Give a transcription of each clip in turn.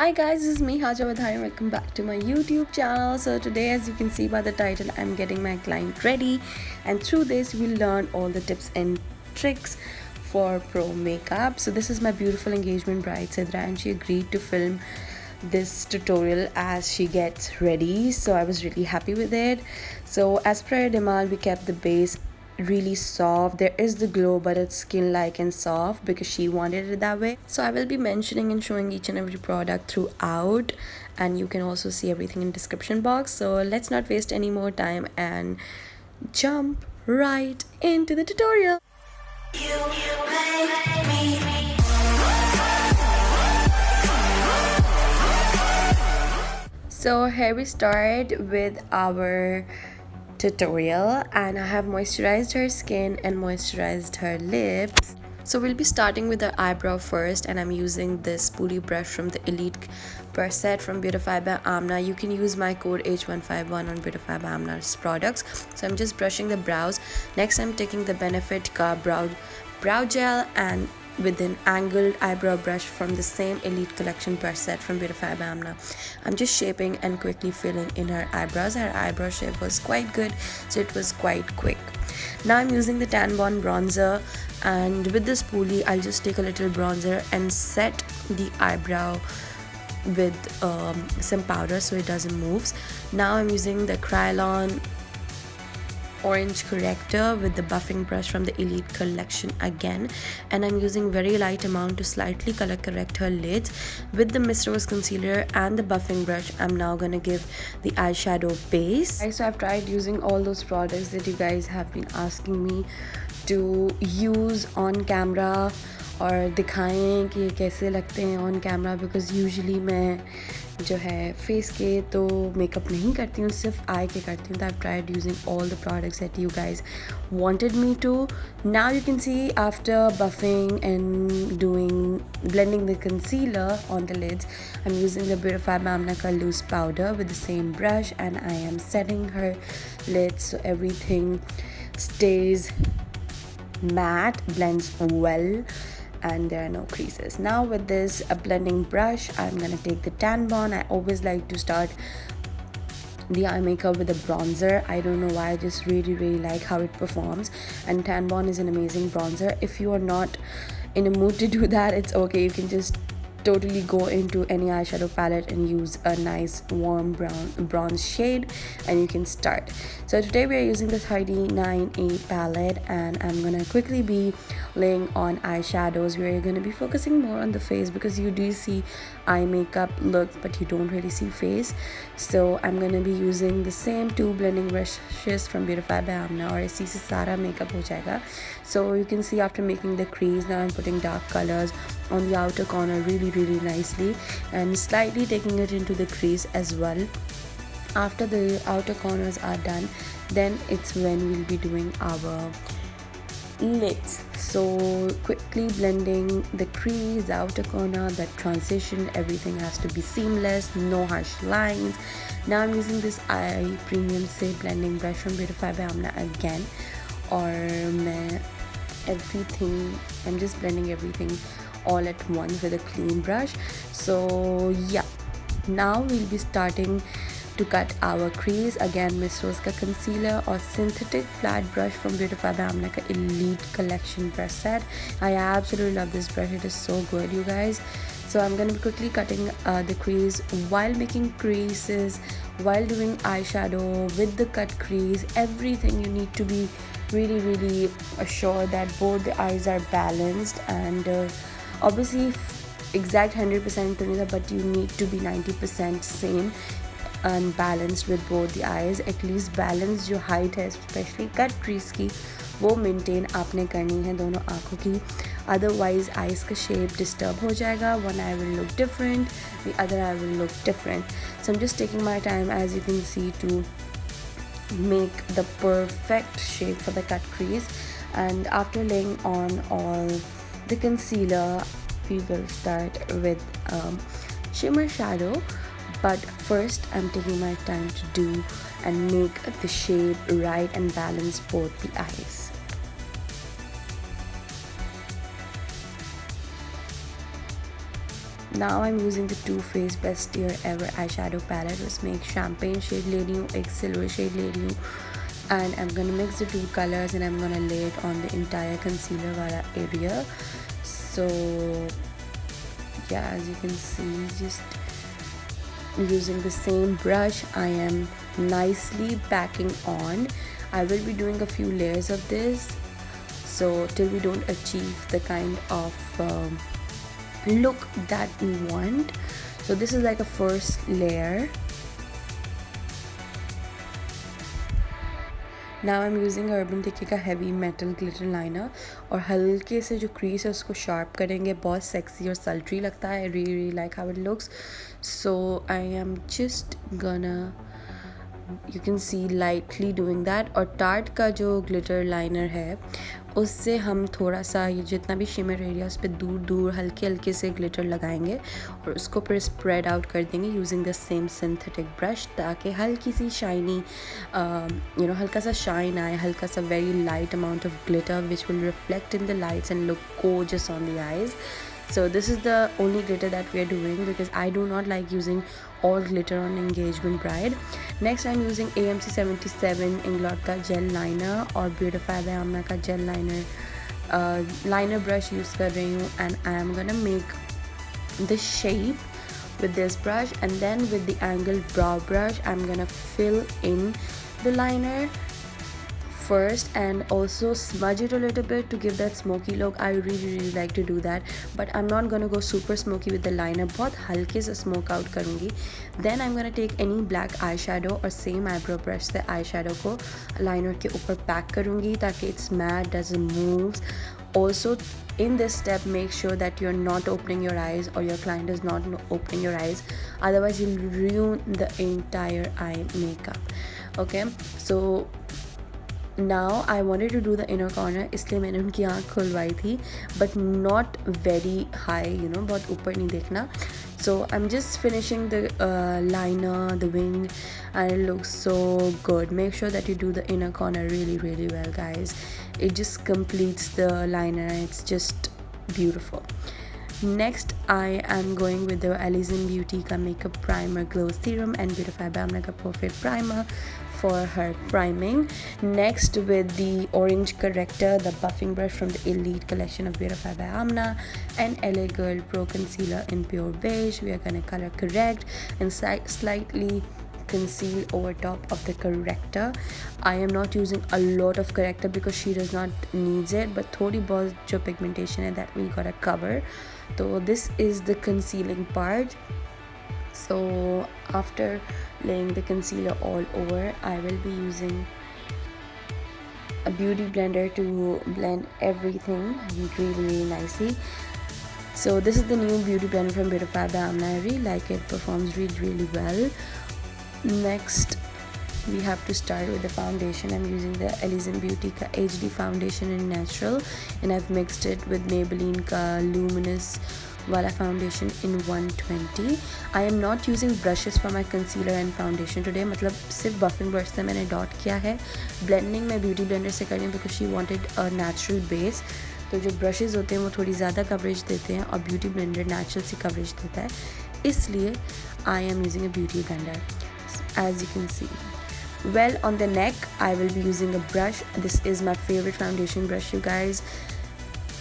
Hi guys, this is me Haja Wadhari. Welcome back to my YouTube channel. So today, as you can see by the title, I'm getting my client ready, and through this we'll learn all the tips and tricks for pro makeup. So this is my beautiful engagement bride Sidra, and she agreed to film this tutorial as she gets ready, so I was really happy with it. So as per her demand, we kept the base really soft. There is the glow, but it's skin like and soft because she wanted it that way. So I will be mentioning and showing each and every product throughout, and you can also see everything in description box. So let's not waste any more time and jump right into the tutorial. So here we start with our tutorial, and I have moisturized her skin and moisturized her lips. So we'll be starting with the eyebrow first, and I'm using this spoolie brush from the Elite brush set from Beautify by AMNA. You can use my code H151 on Beautify by AMNA's products. So I'm just brushing the brows. Next, I'm taking the Benefit Ka brow gel and with an angled eyebrow brush from the same Elite collection brush set from Beautify by AMNA. I'm just shaping and quickly filling in her eyebrows. Her eyebrow shape was quite good, so it was quite quick. Now I'm using the Tanbon bronzer, and with the spoolie I'll just take a little bronzer and set the eyebrow with some powder so it doesn't move. Now I'm using the KRYLON orange corrector with the buffing brush from the Elite collection again, and I'm using very light amount to slightly color correct her lids. With the Miss Rose concealer and the buffing brush, I'm now gonna give the eyeshadow base. So I've tried using all those products that you guys have been asking me to use on camera और दिखाएं कि ये कैसे लगते हैं on camera, because usually मैं जो है फेस के तो मेकअप नहीं करती हूँ, सिर्फ आई के करती हूँ. तो I tried using all the products that you guys wanted me to. Now you can see after buffing and doing blending the concealer on the lids, I'm using the Beautify by AMNA loose powder with the same brush, and I am setting her lids so everything stays matte, blends well, and there are no creases. Now with this blending brush, I'm gonna take the Tanbon. I always like to start the eye makeup with a bronzer. I don't know why, I just really like how it performs, and Tanbon is an amazing bronzer. If you are not in a mood to do that, it's okay. You can just totally go into any eyeshadow palette and use a nice warm bronze shade, and you can start. So today we are using the 39A palette, and I'm gonna quickly be laying on eyeshadows. We are gonna be focusing more on the face because you do see eye makeup looks but you don't really see face. So I'm gonna be using the same two blending brushes from Beautify by AMNA, और इसी से सारा makeup हो जाएगा. So you can see after making the crease, now I'm putting dark colors on the outer corner really nicely, and slightly taking it into the crease as well. After the outer corners are done, then it's when we'll be doing our lids. So quickly blending the crease, the outer corner, that transition, everything has to be seamless, no harsh lines. Now I'm using this eye premium say blending brush from Beautify by AMNA again, और I'm just blending everything all at once with a clean brush. So yeah, now we'll be starting to cut our crease. Again, Miss Rose ka concealer or synthetic flat brush from Beautify by AMNA ka Elite collection brush set. I absolutely love this brush, it is so good, you guys. So I'm going to be quickly cutting the crease while making creases, while doing eyeshadow with the cut crease, everything. You need to be really sure that both the eyes are balanced, and obviously exact 100% to नहीं, but you need to be 90% same and balanced with both the eyes. At least balance जो height है, especially cut crease की, वो maintain आपने करनी है दोनों आँखों की. Otherwise eyes का shape disturb हो जाएगा. One eye will look different, the other eye will look different. So I'm just taking my time, as you can see, to make the perfect shape for the cut crease. And after laying on all the concealer, we will start with shimmer shadow, but first I'm taking my time to do and make the shape right and balance both the eyes. Now I'm using the Too Faced Best Year Ever eyeshadow palette. उसमें एक champagne shade ले रही हूँ, एक silver shade ले रही हूँ, and I'm gonna mix the two colors and I'm gonna lay it on the entire concealer वाला area. So yeah, as you can see, just using the same brush, I am nicely packing on. I will be doing a few layers of this, so till we don't achieve the kind of look that we want. So this is like a first layer. Now I'm using Urban Decay का heavy metal glitter liner और हल्के से जो crease है उसको sharp करेंगे. बहुत sexy और sultry लगता है. I really like how it looks. So I am just gonna, you can see, lightly doing that. और Tarte का जो glitter liner है उससे हम थोड़ा सा ये जितना भी शिमर एरिया उस पर दूर दूर हल्के हल्के से ग्लिटर लगाएंगे और उसको फिर स्प्रेड आउट कर देंगे using the same synthetic brush, ताकि हल्की सी शाइनी हल्का सा शाइन आए, हल्का सा very light amount of glitter which will reflect in the lights and look gorgeous on the eyes. So this is the only glitter that we are doing because I do not like using all glitter on engagement bride. Next I'm using AMC 77 inglot का gel liner और BEIGE का gel liner brush use कर रही हूँ, and I am gonna make the shape with this brush, and then with the angled brow brush I'm gonna fill in the liner first and also smudge it a little bit to give that smoky look. I really like to do that, but I'm not gonna go super smoky with the liner. बहुत हल्के से smoke out करूँगी. Then I'm gonna take any black eyeshadow और same eyebrow brush से eyeshadow को liner के ऊपर pack करूँगी ताकि it's matte, doesn't move. Also in this step make sure that you're not opening your eyes or your client is not opening your eyes, otherwise you'll ruin the entire eye makeup. Okay, so now I wanted to do the inner corner, इसलिए मैंने उनकी आँख खुलवाई थी, but not very high, बहुत ऊपर नहीं देखना. So I'm just finishing the liner, the wing, and it looks so good. Make sure that you do the inner corner really well, guys. It just completes the liner and it's just beautiful. Next I am going with the Alezem Beauty का makeup primer glow serum and BEIGE का perfect primer for her priming. Next with the orange corrector, the buffing brush from the elite collection of BEIGE and LA Girl Pro concealer in pure beige. We are gonna color correct and slightly conceal over top of the corrector. I am not using a lot of corrector because she does not needs it, but थोड़ी बहुत जो pigmentation है that we gotta cover. So this is the concealing part. So after laying the concealer all over, I will be using a beauty blender to blend everything really nicely. So this is the new beauty blender from BEIGE. I really like it, performs really well. Next we have to start with the foundation. I'm using the Alezem Beauty ka HD foundation in natural, and I've mixed it with Maybelline ka luminous wala foundation in 120. I am not using brushes for my concealer and foundation today, मतलब सिर्फ buffing brush से मैंने dot किया है. Blending मैं beauty blender से कर रही हूँ because she wanted a natural base. तो जो brushes होते हैं वो थोड़ी ज़्यादा coverage देते हैं और beauty blender natural सी coverage देता है, इसलिए I am using a beauty blender, as you can see. Well, on the neck I will be using a brush. This is my favorite foundation brush, you guys,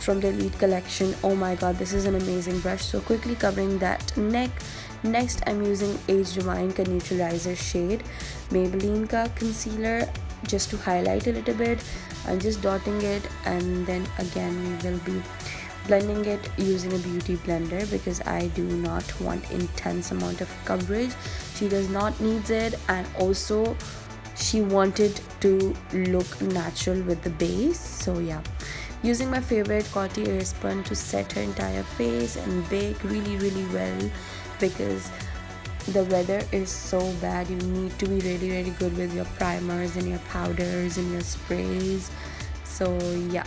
from the elite collection. Oh my god, this is an amazing brush. So quickly covering that neck. Next I'm using Age Divine ka neutralizer shade, Maybelline ka concealer, just to highlight a little bit. I'm just dotting it, and then again we will be blending it using a beauty blender because I do not want intense amount of coverage. She does not need it, and also she wanted to look natural with the base. So yeah, using my favorite COTY AIRSPUN to set her entire face and bake really well because the weather is so bad. You need to be really good with your primers and your powders and your sprays. So yeah.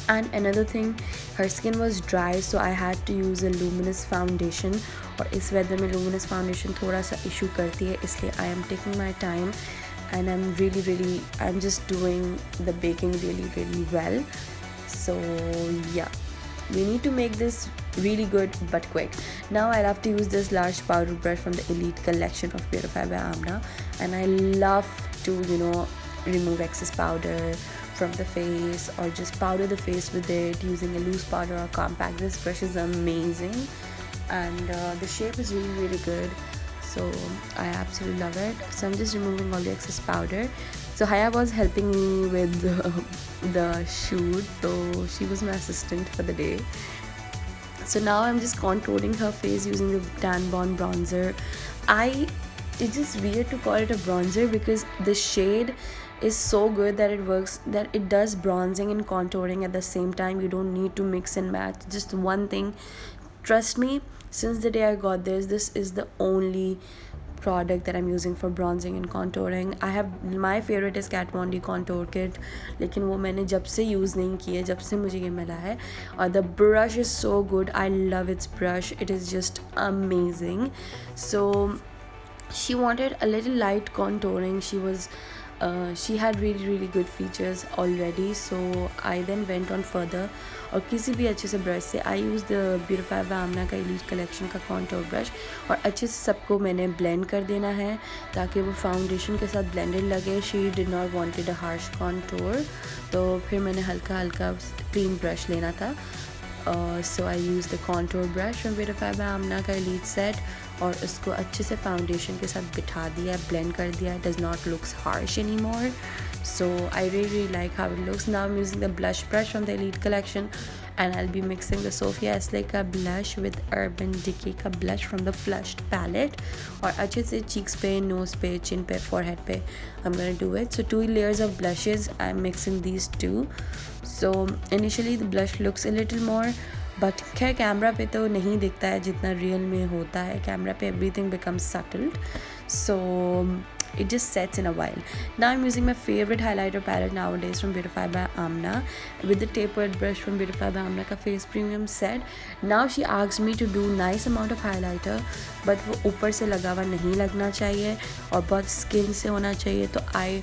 And another thing, her skin was dry, so I had to use a luminous foundation, और इस weather में luminous foundation थोड़ा सा issue करती है, इसलिए I am taking my time and I'm just doing the baking really well. So yeah, we need to make this really good but quick. Now I love to use this large powder brush from the Elite collection of Beautify by Amna, and I love to, you know, remove excess powder from the face or just powder the face with it using a loose powder or compact. This brush is amazing, and the shape is really, really good, so I absolutely love it. So I'm just removing all the excess powder. So Haya was helping me with the shoot, so she was my assistant for the day. So now I'm just contouring her face using the tanbon bronzer. It's just weird to call it a bronzer because the shade is so good that it works, that it does bronzing and contouring at the same time. You don't need to mix and match, just one thing. Trust me, since the day I got this is the only product that I'm using for bronzing and contouring. I have, my favorite is Kat Von D contour kit, लेकिन वो मैंने जब से use नहीं की है, जब से मुझे ये मिला है. और the brush is so good. I love its brush. It is just amazing. So she wanted a little light contouring. She had really good features already, so I then went on further. और किसी भी अच्छे से brush से I use the Beautify by Amna का Elite collection का contour brush, और अच्छे से सबको मैंने blend कर देना है ताकि वो फाउंडेशन के साथ blended लगे. She did not wanted a harsh contour, तो फिर मैंने हल्का हल्का clean brush लेना था. So I used the contour brush from Beautify by Amna का Elite set, और उसको अच्छे से फाउंडेशन के साथ बिठा दिया, ब्लेंड कर दिया. It does not look harsh anymore, so I really like how it looks. Now I'm using the blush brush from the Elite collection, and I'll be mixing the SOPHIA ASLEY का blush with Urban Decay का blush from the flushed palette, और अच्छे से cheeks पे, nose पे, chin पे, forehead पे I'm gonna do it. So 2 layers of blushes, I'm mixing these two. So initially the blush looks a little more, but खैर camera पे तो नहीं दिखता है जितना रियल में होता है. कैमरा पे everything becomes settled, so it just sets in a while. Now I'm using my favorite highlighter palette nowadays from Beautify by Amna with the tapered brush from Beautify by Amna का Face Premium set. Now she asked me to do nice amount of highlighter, but वो ऊपर से लगा हुआ नहीं लगना चाहिए और बहुत स्किन से होना चाहिए. तो I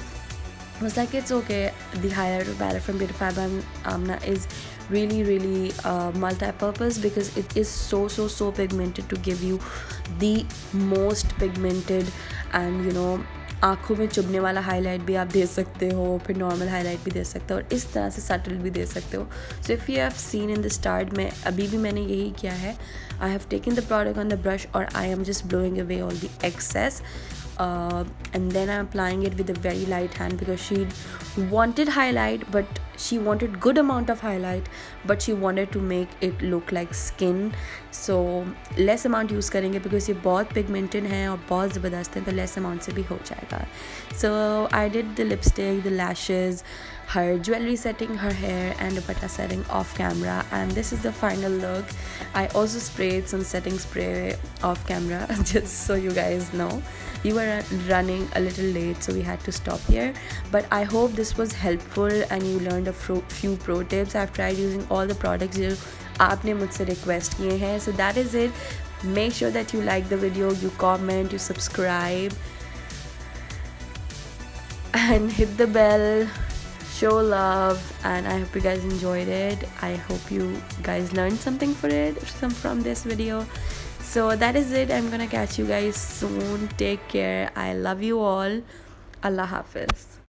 was like, it's okay. The highlighter palette from Beautify by Amna is really multi-purpose because it is so pigmented to give you the most pigmented and, you know, आँखों में चुभने वाला हाईलाइट भी आप दे सकते हो, फिर नॉर्मल हाईलाइट भी दे सकते हो, और इस तरह से सटल भी दे सकते हो. So if you have seen in the start, में अभी भी मैंने यही किया है. I have taken the product on the brush और I am just blowing away all the excess, and then I'm applying it with a very light hand because she wanted highlight, but she wanted good amount of highlight, but she wanted to make it look like skin. So less amount use करेंगे because ये बहुत pigmented है और बहुत ज़बरदस्त है, तो less amount से भी हो जाएगा. So I did the lipstick, the lashes, her jewelry setting, her hair and dupatta setting off camera, and this is the final look. I also sprayed some setting spray off camera just so you guys know. We were running a little late, so we had to stop here, but I hope this was helpful and you learned a few pro tips. I've tried using all the products जो आपने मुझसे request किए हैं. So that is it. Make sure that you like the video, you comment, you subscribe and hit the bell. Show love, and I hope you guys enjoyed it. I hope you guys learned something from this video. So that is it. I'm gonna catch you guys soon. Take care. I love you all. Allah Hafiz.